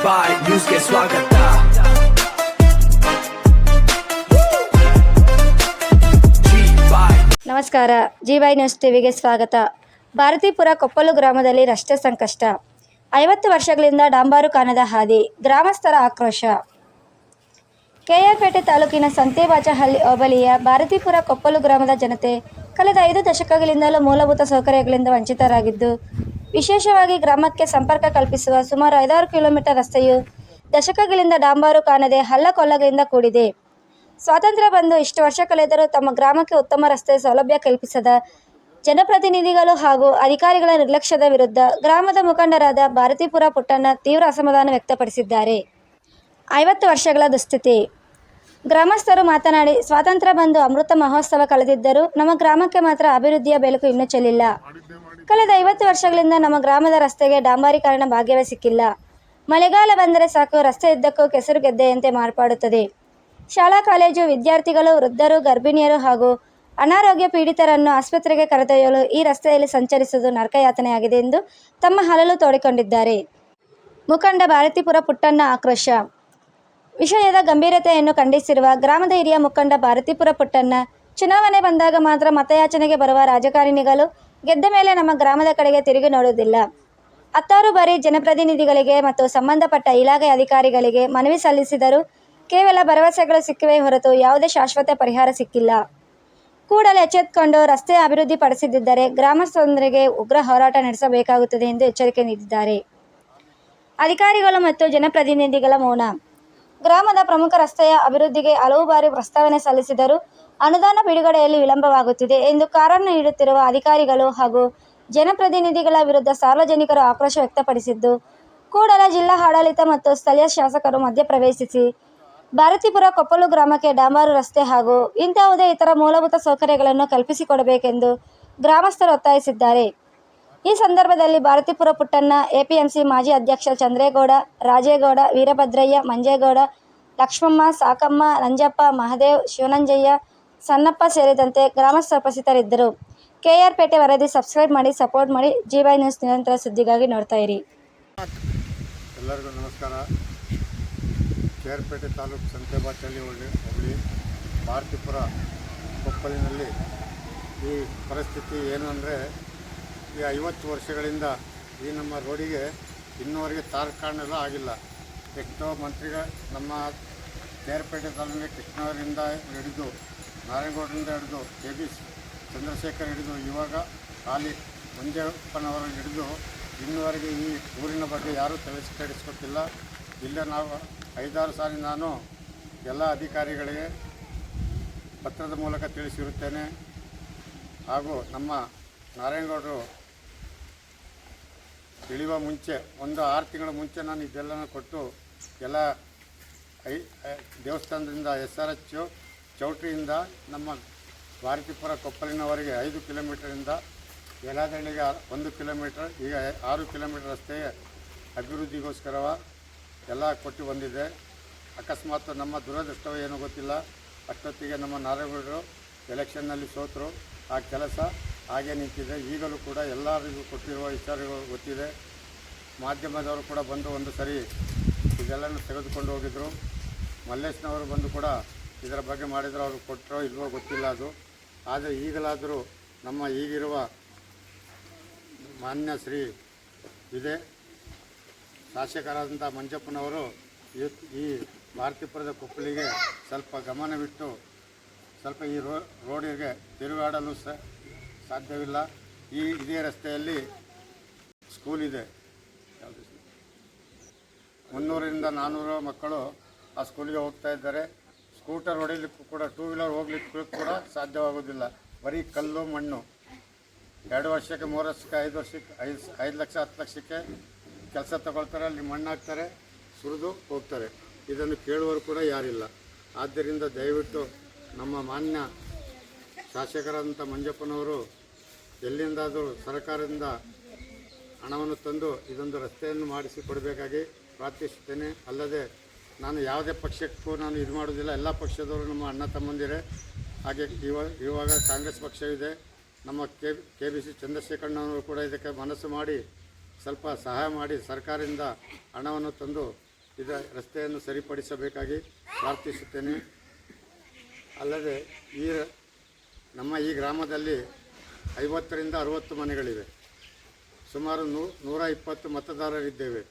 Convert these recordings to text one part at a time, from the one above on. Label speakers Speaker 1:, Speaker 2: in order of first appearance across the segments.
Speaker 1: ಬಾಯ್ ನ್ಯೂಸ್ಗೆ ಸ್ವಾಗತ.
Speaker 2: ನಮಸ್ಕಾರ, ಜಿ-ಬಾಯ್ ನ್ಯೂಸ್ ಟಿವಿಗೆ ಸ್ವಾಗತ. ಭಾರತೀಪುರ ಕೊಪ್ಪಲು ಗ್ರಾಮದಲ್ಲಿ ರಸ್ತೆ ಸಂಕಷ್ಟ. 50 ವರ್ಷಗಳಿಂದ ಡಾಂಬರು ಕಾಣದ ಹಾದಿ, ಗ್ರಾಮಸ್ಥರ ಆಕ್ರೋಶ. ಕೆಆರ್ ಪೇಟೆ ತಾಲೂಕಿನ ಸಂತೆಬಾಚಹಳ್ಳಿ ಹೋಬಳಿಯ ಭಾರತೀಪುರ ಕೊಪ್ಪಲು ಗ್ರಾಮದ ಜನತೆ ಕಳೆದ 5 ದಶಕಗಳಿಂದಲೂ ಮೂಲಭೂತ ಸೌಕರ್ಯಗಳಿಂದ ವಂಚಿತರಾಗಿದ್ದು, ವಿಶೇಷವಾಗಿ ಗ್ರಾಮಕ್ಕೆ ಸಂಪರ್ಕ ಕಲ್ಪಿಸುವ ಸುಮಾರು 5-6 ಕಿಲೋಮೀಟರ್ ರಸ್ತೆಯು ದಶಕಗಳಿಂದ ಡಾಂಬರು ಕಾಣದೆ ಹಳ್ಳಕೊಳ್ಳಗಳಿಂದ ಕೂಡಿದೆ. ಸ್ವಾತಂತ್ರ್ಯ ಬಂದು ಇಷ್ಟು ವರ್ಷ ಕಳೆದರೂ ತಮ್ಮ ಗ್ರಾಮಕ್ಕೆ ಉತ್ತಮ ರಸ್ತೆ ಸೌಲಭ್ಯ ಕಲ್ಪಿಸದ ಜನಪ್ರತಿನಿಧಿಗಳು ಹಾಗೂ ಅಧಿಕಾರಿಗಳ ನಿರ್ಲಕ್ಷ್ಯದ ವಿರುದ್ಧ ಗ್ರಾಮದ ಮುಖಂಡರಾದ ಭಾರತೀಪುರ ಪುಟ್ಟಣ್ಣ ತೀವ್ರ ಅಸಮಾಧಾನ ವ್ಯಕ್ತಪಡಿಸಿದ್ದಾರೆ. 50 ವರ್ಷಗಳ ದುಸ್ಥಿತಿ. ಗ್ರಾಮಸ್ಥರು ಮಾತನಾಡಿ, ಸ್ವಾತಂತ್ರ್ಯ ಬಂದು ಅಮೃತ ಮಹೋತ್ಸವ ಕಳೆದಿದ್ದರೂ ನಮ್ಮ ಗ್ರಾಮಕ್ಕೆ ಮಾತ್ರ ಅಭಿವೃದ್ಧಿಯ ಬೆಳಕು ಇನ್ನೂ ಚೆಲ್ಲಿಲ್ಲ. ಕಳೆದ 50 ವರ್ಷಗಳಿಂದ ನಮ್ಮ ಗ್ರಾಮದ ರಸ್ತೆಗೆ ಡಾಂಬರೀಕರಣ ಭಾಗ್ಯವೇ ಸಿಕ್ಕಿಲ್ಲ. ಮಳೆಗಾಲ ಬಂದರೆ ಸಾಕು, ರಸ್ತೆ ಉದ್ದಕ್ಕೂ ಕೆಸರು ಗೆದ್ದೆಯಂತೆ ಮಾರ್ಪಾಡುತ್ತದೆ. ಶಾಲಾ ಕಾಲೇಜು ವಿದ್ಯಾರ್ಥಿಗಳು, ವೃದ್ಧರು, ಗರ್ಭಿಣಿಯರು ಹಾಗೂ ಅನಾರೋಗ್ಯ ಪೀಡಿತರನ್ನು ಆಸ್ಪತ್ರೆಗೆ ಕರೆದೊಯ್ಯಲು ಈ ರಸ್ತೆಯಲ್ಲಿ ಸಂಚರಿಸುವುದು ನರಕಯಾತನೆಯಾಗಿದೆ ಎಂದು ತಮ್ಮ ಅಳಲು ತೋಡಿಕೊಂಡಿದ್ದಾರೆ. ಮುಖಂಡ ಭಾರತೀಪುರ ಪುಟ್ಟಣ್ಣ ಆಕ್ರೋಶ. ವಿಷಯದ ಗಂಭೀರತೆಯನ್ನು ಖಂಡಿಸಿರುವ ಗ್ರಾಮದ ಹಿರಿಯ ಮುಖಂಡ ಭಾರತೀಪುರ ಪುಟ್ಟಣ್ಣ, ಚುನಾವಣೆ ಬಂದಾಗ ಮಾತ್ರ ಮತಯಾಚನೆಗೆ ಬರುವ ರಾಜಕಾರಣಿಗಳು ಗೆದ್ದ ಮೇಲೆ ನಮ್ಮ ಗ್ರಾಮದ ಕಡೆಗೆ ತಿರುಗಿ ನೋಡುವುದಿಲ್ಲ. 10 ಬಾರಿ ಜನಪ್ರತಿನಿಧಿಗಳಿಗೆ ಮತ್ತು ಸಂಬಂಧಪಟ್ಟ ಇಲಾಖೆ ಅಧಿಕಾರಿಗಳಿಗೆ ಮನವಿ ಸಲ್ಲಿಸಿದರೂ ಕೇವಲ ಭರವಸೆಗಳು ಸಿಕ್ಕಿವೆ ಹೊರತು ಯಾವುದೇ ಶಾಶ್ವತ ಪರಿಹಾರ ಸಿಕ್ಕಿಲ್ಲ. ಕೂಡಲೇ ಎಚ್ಚೆತ್ತುಕೊಂಡು ರಸ್ತೆ ಅಭಿವೃದ್ಧಿ ಪಡಿಸದಿದ್ದರೆ ಗ್ರಾಮಸ್ಥರೊಂದಿಗೆ ಉಗ್ರ ಹೋರಾಟ ನಡೆಸಬೇಕಾಗುತ್ತದೆ ಎಂದು ಎಚ್ಚರಿಕೆ ನೀಡಿದ್ದಾರೆ. ಅಧಿಕಾರಿಗಳು ಮತ್ತು ಜನಪ್ರತಿನಿಧಿಗಳ ಮೌನ. ಗ್ರಾಮದ ಪ್ರಮುಖ ರಸ್ತೆಯ ಅಭಿವೃದ್ಧಿಗೆ ಹಲವು ಬಾರಿ ಪ್ರಸ್ತಾವನೆ ಸಲ್ಲಿಸಿದರೂ ಅನುದಾನ ಬಿಡುಗಡೆಯಲ್ಲಿ ವಿಳಂಬವಾಗುತ್ತಿದೆ ಎಂದು ಕಾರಣ ನೀಡುತ್ತಿರುವ ಅಧಿಕಾರಿಗಳು ಹಾಗೂ ಜನಪ್ರತಿನಿಧಿಗಳ ವಿರುದ್ಧ ಸಾರ್ವಜನಿಕರು ಆಕ್ರೋಶ ವ್ಯಕ್ತಪಡಿಸಿದ್ದು, ಕೂಡಲೇ ಜಿಲ್ಲಾ ಆಡಳಿತ ಮತ್ತು ಸ್ಥಳೀಯ ಶಾಸಕರು ಮಧ್ಯಪ್ರವೇಶಿಸಿ ಭಾರತೀಪುರ ಕೊಪ್ಪಲು ಗ್ರಾಮಕ್ಕೆ ಡಾಂಬರು ರಸ್ತೆ ಹಾಗೂ ಇಂತಹುದೇ ಇತರ ಮೂಲಭೂತ ಸೌಕರ್ಯಗಳನ್ನು ಕಲ್ಪಿಸಿಕೊಡಬೇಕೆಂದು ಗ್ರಾಮಸ್ಥರು ಒತ್ತಾಯಿಸಿದ್ದಾರೆ. ಈ ಸಂದರ್ಭದಲ್ಲಿ ಭಾರತೀಪುರ ಪುಟ್ಟಣ್ಣ, ಎಪಿಎಂಸಿ ಮಾಜಿ ಅಧ್ಯಕ್ಷ ಚಂದ್ರೇಗೌಡ, ರಾಜೇಗೌಡ, ವೀರಭದ್ರಯ್ಯ, ಮಂಜೇಗೌಡ, ಲಕ್ಷ್ಮಮ್ಮ, ಸಾಕಮ್ಮ, ನಂಜಪ್ಪ, ಮಹದೇವ್, ಶಿವನಂಜಯ್ಯ, ಸಣ್ಣಪ್ಪ ಸೇರಿದಂತೆ ಗ್ರಾಮಸ್ಥರು ಉಪಸ್ಥಿತರಿದ್ದರು. ಕೆಆರ್ ಪೇಟೆ ವರದಿ ಸಬ್ಸ್ಕ್ರೈಬ್ ಮಾಡಿ, ಸಪೋರ್ಟ್ ಮಾಡಿ. ಜಿ-ಬಾಯ್ ನ್ಯೂಸ್ ನಿರಂತರ ಸುದ್ದಿಗಾಗಿ ನೋಡ್ತಾ ಇರಿ.
Speaker 3: ಎಲ್ಲರಿಗೂ ನಮಸ್ಕಾರ. ಕೆಆರ್ ಪೇಟೆ ತಾಲೂಕು ಸಂತೆಬಾಚಹಳ್ಳಿ ಹೋಬಳಿ ಭಾರತೀಪುರ ಕೊಪ್ಪಲಿನಲ್ಲಿ ಈ ಪರಿಸ್ಥಿತಿ ಏನು ಅಂದರೆ, ಈ 50 ವರ್ಷಗಳಿಂದ ಈ ನಮ್ಮ ರೋಡಿಗೆ ಇನ್ನೂವರೆಗೆ ತಾರ್ ಕಾಣಲು ಆಗಿಲ್ಲ. ಎಷ್ಟೋ ಮಂತ್ರಿಗಳು ನಮ್ಮ ಕೆಆರ್ ಪೇಟೆ ತಾಲೂಕಿನ ಕೃಷ್ಣವರಿಂದ ಹಿಡಿದು ನಾರಾಯಣಗೌಡರಿಂದ ಹಿಡಿದು ಕೆ.ಬಿ. ಚಂದ್ರಶೇಖರ್ ಹಿಡಿದು ಇವಾಗ ಖಾಲಿ ಮಂಜಪ್ಪನವರು ಹಿಡಿದು ಇನ್ನುವರೆಗೆ ಈ ಊರಿನ ಬಗ್ಗೆ ಯಾರೂ ಕೆಡಿಸ್ಕೊಟ್ಟಿಲ್ಲ. ಇಲ್ಲ, ನಾವು 5-6 ಸಾರಿ ನಾನು ಎಲ್ಲ ಅಧಿಕಾರಿಗಳಿಗೆ ಪತ್ರದ ಮೂಲಕ ತಿಳಿಸಿರುತ್ತೇನೆ. ಹಾಗೂ ನಮ್ಮ ನಾರಾಯಣಗೌಡರು ಇಳಿಯುವ ಮುಂಚೆ 6 ತಿಂಗಳ ಮುಂಚೆ ನಾನು ಇದೆಲ್ಲನೂ ಕೊಟ್ಟು ಎಲ್ಲ ದೇವಸ್ಥಾನದಿಂದ SRH ಚೌಟ್ರಿಯಿಂದ ನಮ್ಮ ಭಾರತೀಪುರ ಕೊಪ್ಪಲಿನವರೆಗೆ 5 ಕಿಲೋಮೀಟರಿಂದ ಯಲಹಳ್ಳಿಗೆ 1 ಕಿಲೋಮೀಟರ್, ಈಗ 6 ಕಿಲೋಮೀಟರ್ ರಸ್ತೆಯ ಅಭಿವೃದ್ಧಿಗೋಸ್ಕರ ಎಲ್ಲ ಕೊಟ್ಟು ಬಂದಿದೆ. ಅಕಸ್ಮಾತ್ ನಮ್ಮ ದುರದೃಷ್ಟವೋ ಏನೋ ಗೊತ್ತಿಲ್ಲ, ಅಷ್ಟೊತ್ತಿಗೆ ನಮ್ಮ ನಾರಾಯಣಗೌಡರು ಎಲೆಕ್ಷನ್ನಲ್ಲಿ ಸೋತರು. ಆ ಕೆಲಸ ಹಾಗೆ ನಿಂತಿದೆ. ಈಗಲೂ ಕೂಡ ಎಲ್ಲರಿಗೂ ಕೊಟ್ಟಿರುವ ವಿಚಾರಗಳು ಗೊತ್ತಿದೆ. ಮಾಧ್ಯಮದವರು ಕೂಡ ಬಂದು ಒಂದು ಸರಿ ಇದೆಲ್ಲನೂ ತೆಗೆದುಕೊಂಡು ಹೋಗಿದ್ದರು. ಮಲ್ಲೇಶ್ನವರು ಬಂದು ಕೂಡ ಇದರ ಬಗ್ಗೆ ಮಾಡಿದ್ರು. ಅವರು ಕೊಟ್ಟರೋ ಇಲ್ವೋ ಗೊತ್ತಿಲ್ಲ ಅದು. ಆದರೆ ಈಗಲಾದರೂ ನಮ್ಮ ಈಗಿರುವ ಮಾನ್ಯ ಶ್ರೀ ಇದೆ ಶಾಸಕರಾದಂಥ ಮಂಜಪ್ಪನವರು ಈ ಭಾರತೀಪುರದ ಕೊಪ್ಪಲಿಗೆ ಸ್ವಲ್ಪ ಗಮನವಿಟ್ಟು ಸ್ವಲ್ಪ ಈ ರೋಡಿಗೆ ತಿರುಗಾಡಲು ಸಾಧ್ಯವಿಲ್ಲ. ಇದೇ ರಸ್ತೆಯಲ್ಲಿ ಸ್ಕೂಲ್ ಇದೆ. 300ರಿಂದ 400 ಮಕ್ಕಳು ಆ ಸ್ಕೂಲಿಗೆ ಹೋಗ್ತಾ ಇದ್ದಾರೆ. ಸ್ಕೂಟರ್ ಹೊಡಿಲಿಕ್ಕೂ ಕೂಡ, 2 ವೀಲರ್ ಹೋಗ್ಲಿಕ್ಕೂ ಕೂಡ ಸಾಧ್ಯವಾಗೋದಿಲ್ಲ. ಬರೀ ಕಲ್ಲು ಮಣ್ಣು. 2 ವರ್ಷಕ್ಕೆ, 3 ವರ್ಷಕ್ಕೆ, 5 ವರ್ಷಕ್ಕೆ 5 ಲಕ್ಷ 10 ಲಕ್ಷಕ್ಕೆ ಕೆಲಸ ತಗೊಳ್ತಾರೆ. ಅಲ್ಲಿ ಮಣ್ಣು ಹಾಕ್ತಾರೆ, ಸುರಿದು ಹೋಗ್ತಾರೆ. ಇದನ್ನು ಕೇಳುವವರು ಕೂಡ ಯಾರಿಲ್ಲ. ಆದ್ದರಿಂದ ದಯವಿಟ್ಟು ನಮ್ಮ ಮಾನ್ಯ ಶಾಸಕರಾದಂಥ ಮಂಜಪ್ಪನವರು ಎಲ್ಲಿಂದಾದರೂ ಸರ್ಕಾರದಿಂದ ಹಣವನ್ನು ತಂದು ಇದೊಂದು ರಸ್ತೆಯನ್ನು ಮಾಡಿಸಿ ಕೊಡಬೇಕಾಗಿ ಪ್ರಾರ್ಥಿಸುತ್ತೇನೆ. ಅಲ್ಲದೆ ನಾನು ಯಾವುದೇ ಪಕ್ಷಕ್ಕೂ ನಾನು ಇದು ಮಾಡೋದಿಲ್ಲ. ಎಲ್ಲ ಪಕ್ಷದವರು ನಮ್ಮ ಅಣ್ಣ ತಮ್ಮಂದಿರೇ. ಹಾಗೆ ಇವಾಗ ಕಾಂಗ್ರೆಸ್ ಪಕ್ಷವಿದೆ. ನಮ್ಮ ಕೆ.ಬಿ.ಸಿ. ಚಂದ್ರಶೇಖರಣ್ಣವರು ಕೂಡ ಇದಕ್ಕೆ ಮನಸ್ಸು ಮಾಡಿ ಸ್ವಲ್ಪ ಸಹಾಯ ಮಾಡಿ ಸರ್ಕಾರದಿಂದ ಹಣವನ್ನು ತಂದು ರಸ್ತೆಯನ್ನು ಸರಿಪಡಿಸಬೇಕಾಗಿ ಪ್ರಾರ್ಥಿಸುತ್ತೇನೆ. ಅಲ್ಲದೆ ನಮ್ಮ ಈ ಗ್ರಾಮದಲ್ಲಿ 50ರಿಂದ 60 ಮನೆಗಳಿವೆ. ಸುಮಾರು 120 ಮತದಾರರಿದ್ದೇವೆ.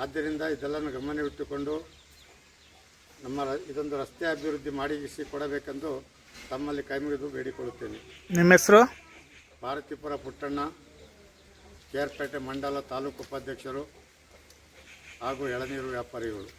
Speaker 3: ಆದ್ದರಿಂದ ಇದೆಲ್ಲವನ್ನು ಗಮನವಿಟ್ಟುಕೊಂಡು ಇದೊಂದು ರಸ್ತೆ ಅಭಿವೃದ್ಧಿ ಮಾಡಿಸಿ ಕೊಡಬೇಕೆಂದು ತಮ್ಮಲ್ಲಿ ಕೈಮುಗಿದು ಬೇಡಿಕೊಳ್ಳುತ್ತೇನೆ.
Speaker 1: ನಿಮ್ಮ ಹೆಸರು?
Speaker 3: ಭಾರತೀಪುರ ಪುಟ್ಟಣ್ಣ, ಕೇರ್ಪೇಟೆ ಮಂಡಲ ತಾಲೂಕು ಉಪಾಧ್ಯಕ್ಷರು ಹಾಗೂ ಎಳನೀರು ವ್ಯಾಪಾರಿಗಳು.